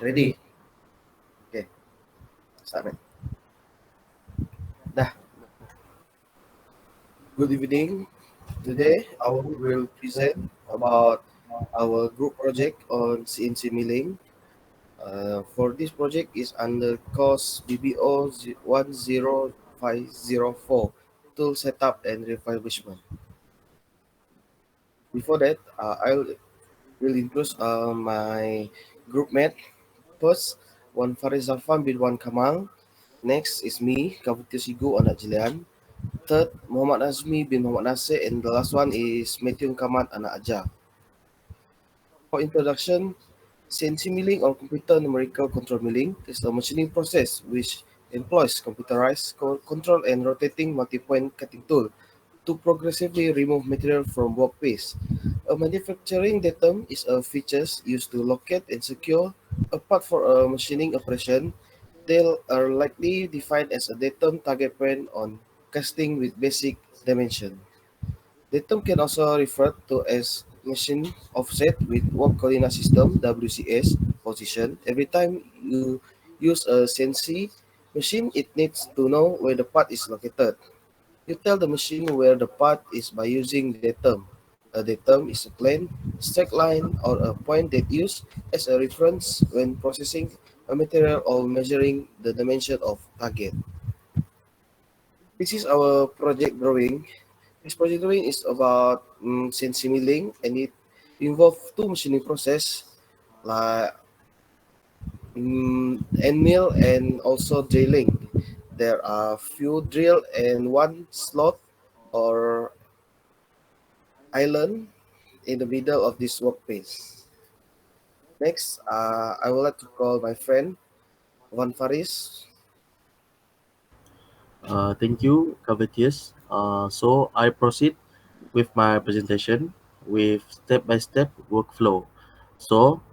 Ready? Okay, start. Dah. Good evening. Today I will present about our group project on CNC milling. For this project is under course BBO10504 tool setup and refurbishment. Before that, I will introduce my group mate. First, one Faris Zharfan bin one Kamal. Next is me, Carlvertius Egue, Anak Jelian. Third, Nazmi bin Nasir, and the last one is Mathew Engkamat, Anak Ajar. For introduction, CNC milling or computer numerical control milling is a machining process which employs computerized control and rotating multi-point cutting tool to progressively remove material from workpiece. A manufacturing datum is a features used to locate and secure a part for a machining operation. They are likely defined as a datum target point on casting with basic dimension. Datum can also refer to as machine offset with work coordinate system (WCS) position. Every time you use a CNC machine, it needs to know where the part is located. You tell the machine where the part is by using datum. A datum is a plane, straight line, or a point that used as a reference when processing a material or measuring the dimension of target. This is our project drawing. This project drawing is about CNC milling, and it involves two machining process like end mill and also drilling. There are few drill and one slot or island in the middle of this workplace. Next, I would like to call my friend Van Faris. Thank you, Carlvertius. So I proceed with my presentation with step-by-step workflow. So,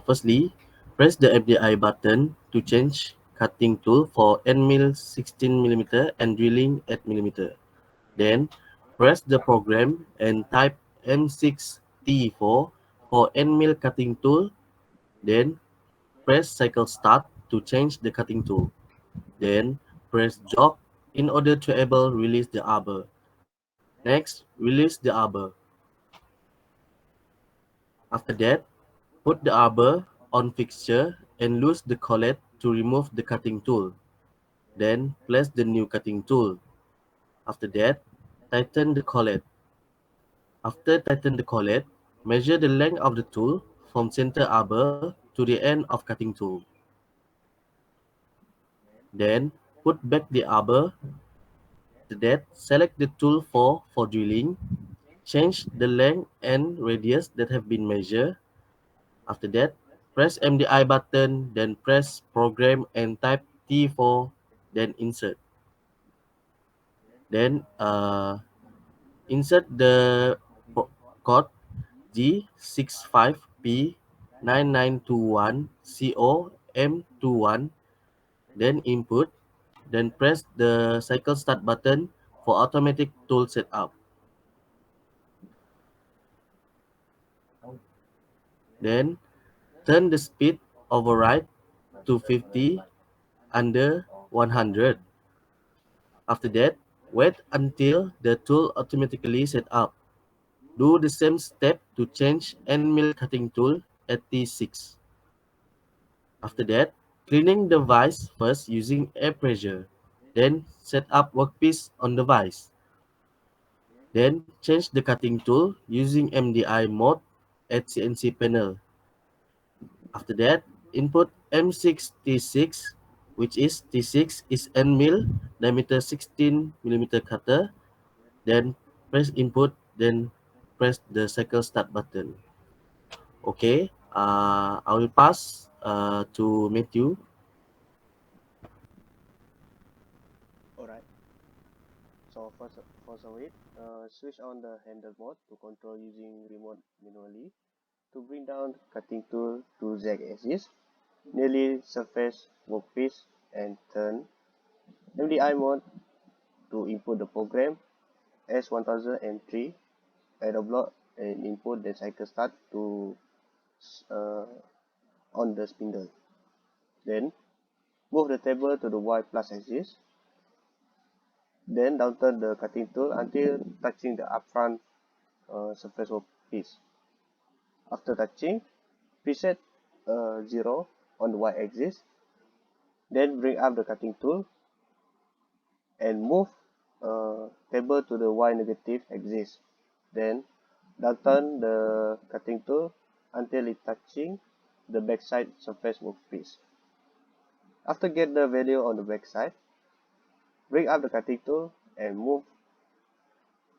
firstly, press the FDI button to change cutting tool for end mill 16 mm and drilling 8 mm. Then, press the program and type M6T4 for end mill cutting tool. Then, press cycle start to change the cutting tool. Then press Job in order to able release the arbor. Next, release the arbor. After that, put the arbor on fixture and loose the collet to remove the cutting tool. Then place the new cutting tool. After that, tighten the collet. After tighten the collet, measure the length of the tool from center arbor to the end of cutting tool. Then put back the arbor. After that, select the tool for drilling. Change the length and radius that have been measured. After that, press MDI button, then press program and type T4, then insert. Then insert the code G65P9921COM21, then input, then press the cycle start button for automatic tool setup. Then turn the speed override to 50 under 100. After that, wait until the tool automatically set up. Do the same step to change end mill cutting tool at T6. After that, cleaning the vise first using air pressure. Then set up workpiece on the vise. Then change the cutting tool using MDI mode at CNC panel. After that, input M6 T6, which is T6 is end mill diameter 16 mm cutter. Then press input, then press the cycle start button. Okay, I will pass to Mathew. Alright, so first of it, switch on the handle mode to control using remote manually. To bring down cutting tool to Z axis, nearly surface workpiece and turn. MDI mode to input the program S1003 add a block and input the cycle start to uh, on the spindle. Then move the table to the Y plus axis. Then downturn the cutting tool until touching the upfront surface workpiece. After touching, preset 0 on the Y axis. Then bring up the cutting tool and move table to the Y negative axis. Then downturn the cutting tool until it touching the backside surface workpiece. After get the value on the backside, bring up the cutting tool and move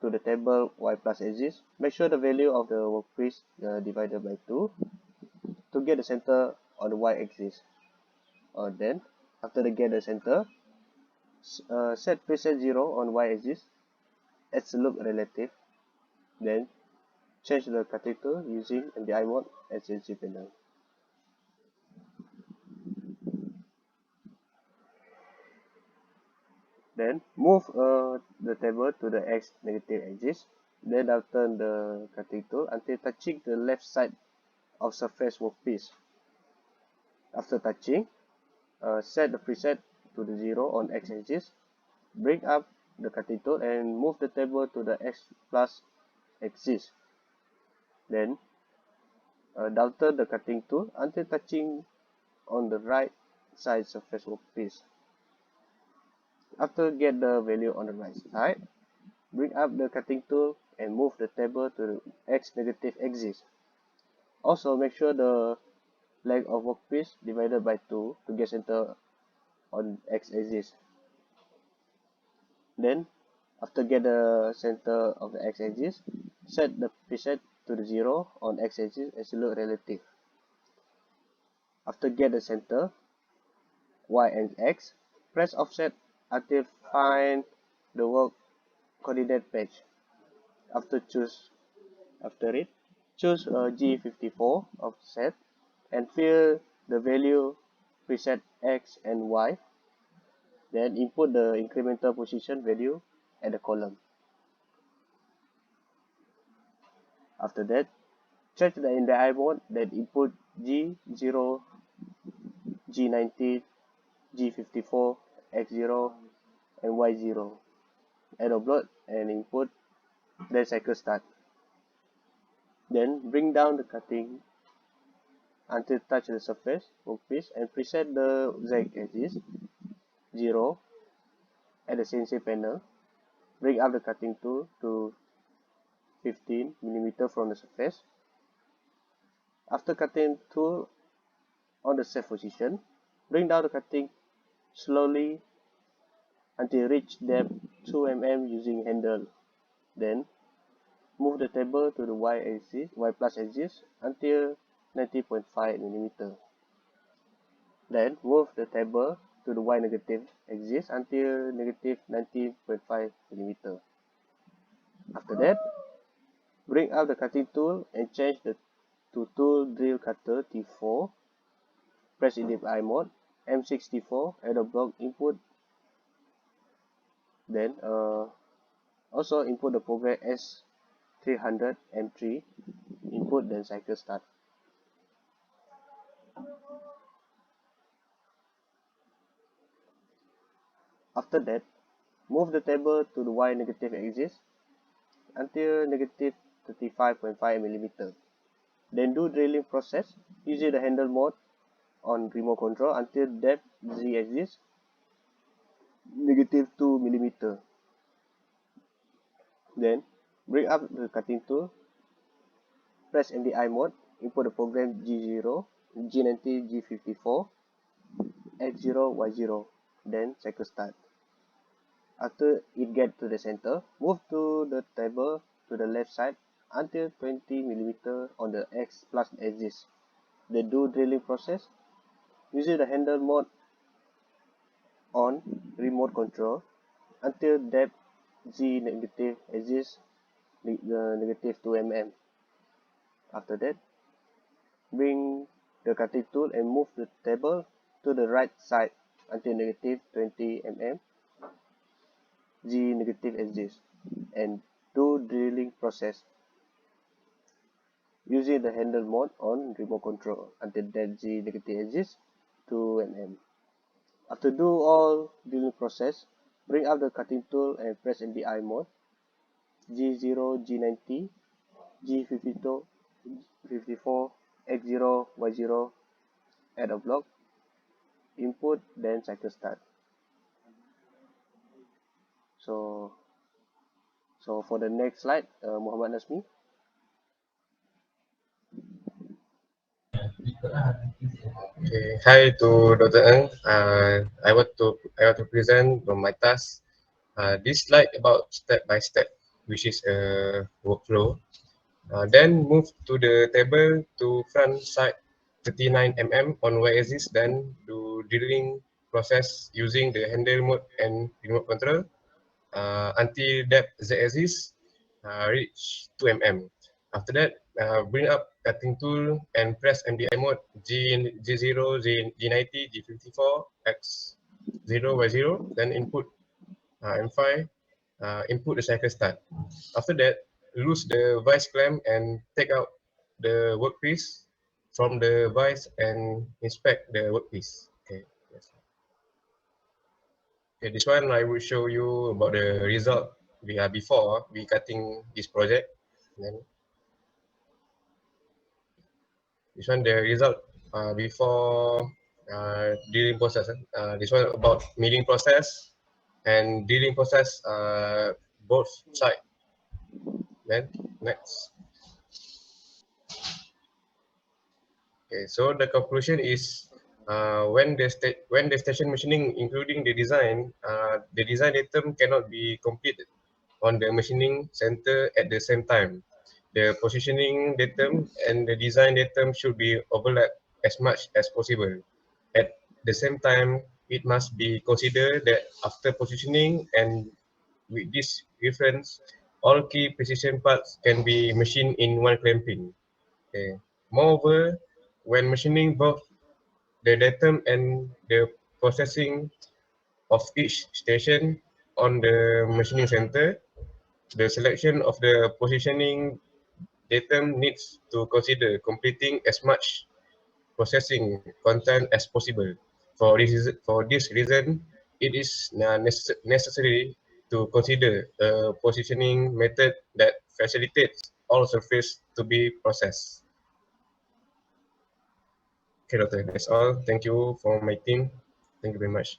to the table Y plus axis. Make sure the value of the workpiece divided by 2 to get the center on the Y axis. Then, after they get the center, set preset 0 on Y axis as look relative. Then, change the cutting tool using MDI mode as CNC panel. Then, move the table to the X negative axis. Then, I'll turn the cutting tool until touching the left side of surface workpiece. After touching, set the preset to the 0 on X axis. Bring up the cutting tool and move the table to the X plus axis. Then downturn the cutting tool until touching on the right side surface workpiece. After get the value on the right side, bring up the cutting tool and move the table to the X negative axis. Also make sure the length of workpiece divided by 2 to get center on X axis. Then after get the center of the X axis, set the preset to the 0 on X axis as look relative. After get the center, Y and X, press offset until find the work coordinate page. After it, choose G54 offset and fill the value preset X and Y. Then input the incremental position value at the column. After that, change the MDI mode, then input G0, G90, G54, X0, and Y0. Add upload and input, then cycle start. Then bring down the cutting until touch the surface workpiece and preset the Z axis 0 at the CNC panel. Bring up the cutting tool to 15 mm from the surface. After cutting tool on the set position, bring down the cutting slowly until reach depth 2 mm using handle. Then move the table to the Y plus axis until 90.5 mm. Then move the table to the Y negative axis until negative 90.5 mm. After that, bring up the cutting tool and change to tool drill cutter T4. Press MDI mode, M64 at the block input. Then also input the program S300 M3. Input, then cycle start. After that, move the table to the Y negative axis until negative 35.5 mm. Then do drilling process using the handle mode on remote control until depth Z axis negative 2 mm. Then bring up the cutting tool, press MDI mode, input the program G0, G90, G54, X0, Y0, then cycle start. After it get to the center, move to the table to the left side until 20 mm on the X plus axis. Then do drilling process using the handle mode on remote control until depth Z negative axis negative 2 mm. After that, bring the cutting tool and move the table to the right side until negative 20 mm Z negative axis and do drilling process. using the handle mode on remote control until that Z negative exists to an M. After do all dealing process, bring up the cutting tool and press MDI mode G0, G90, G52, 54, X0, Y0, add a block, input, then cycle start. So for the next slide, Muhammad Nazmi. Okay. Hi to Dr. Ng. I want to present from my task. This slide about step by step, which is a workflow. Then move to the table to front side 39 mm on y-axis. Then do drilling process using the handle mode and remote control until depth z-axis reach 2 mm. After that, bring up cutting tool and press MDI mode G0, G90, G54, X0, Y0. Then input M5, input the cycle start. After that, loose the vice clamp and take out the workpiece from the vice and inspect the workpiece. Okay. Yes. Okay, this one I will show you about the result we are before we cutting this project. Then this one the result before drilling process. This one about milling process and drilling process both side. Then next. Okay, so the conclusion is when the station machining, including the design item cannot be completed on the machining center at the same time. The positioning datum and the design datum should be overlapped as much as possible. At the same time, it must be considered that after positioning and with this reference, all key precision parts can be machined in one clamping. Okay. Moreover, when machining both the datum and the processing of each station on the machining center, the selection of the positioning datum needs to consider completing as much processing content as possible. For this reason, it is necessary to consider a positioning method that facilitates all surface to be processed. Okay, doctor, that's all. Thank you for my team. Thank you very much.